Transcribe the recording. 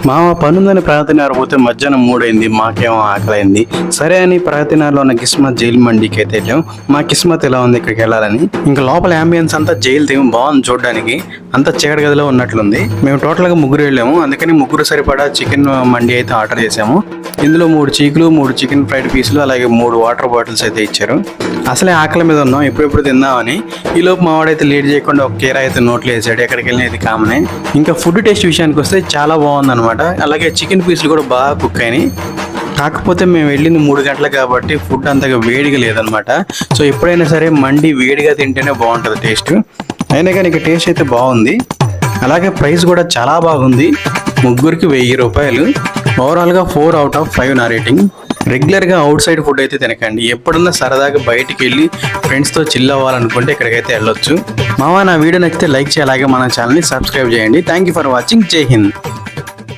మామ పనుందని ప్రగతినగర్ పోతే మధ్యాహ్నం 3 అయింది. మాకేమో ఆకలైంది. సరే అని ప్రగతినగర్లో ఉన్న కిస్మత్ జైలు మండికి అయితే వెళ్ళాం. మా కిస్మత్ ఎలా ఉంది ఇక్కడికి వెళ్ళాలని. ఇంకా లోపల అంబియన్స్ అంతా జైలు థీమ్ బాగుంది చూడడానికి. అంతా చీకటి గదిలో ఉన్నట్లుంది. మేము టోటల్గా 3 వెళ్ళాము. అందుకని 3 సరిపడా చికెన్ మండి అయితే ఆర్డర్ చేసాము. ఇందులో 3 చీకులు, 3 చికెన్ ఫ్రైడ్ పీసులు, అలాగే 3 వాటర్ బాటిల్స్ అయితే ఇచ్చారు. అసలే ఆకలి మీద ఉన్నాం, ఎప్పుడెప్పుడు తిందామని. ఈ లోపు మావాడైతే లేట్ చేయకుండా ఒక కీరా అయితే నోట్లో వేసాడు. ఎక్కడికి వెళ్ళినా ఇది కామనే. ఇంకా ఫుడ్ టేస్ట్ విషయానికి వస్తే చాలా బాగుంది అనమాట. అలాగే చికెన్ పీసులు కూడా బాగా కుక్ అయినాయి. కాకపోతే మేము వెళ్ళింది 3 గంటలకు కాబట్టి ఫుడ్ అంతగా వేడిగా లేదనమాట. సో ఎప్పుడైనా సరే మండి వేడిగా తింటేనే బాగుంటుంది టేస్ట్. అయినా కానీ ఇక టేస్ట్ అయితే బాగుంది. అలాగే ప్రైస్ కూడా చాలా బాగుంది. ముగ్గురికి 1000 రూపాయలు. ఓవరాల్గా 4 out of 5 నా రేటింగ్. రెగ్యులర్గా అవుట్ సైడ్ ఫుడ్ అయితే తినకండి. ఎప్పుడన్నా సరదాగా బయటికి వెళ్ళి ఫ్రెండ్స్తో చిల్ అవ్వాలనుకుంటే ఇక్కడికైతే వెళ్ళొచ్చు. మామ, నా వీడియో నచ్చితే లైక్ చేయాలి, అలాగే మన ఛానల్ని సబ్స్క్రైబ్ చేయండి. Thank you for watching. జై హింద్.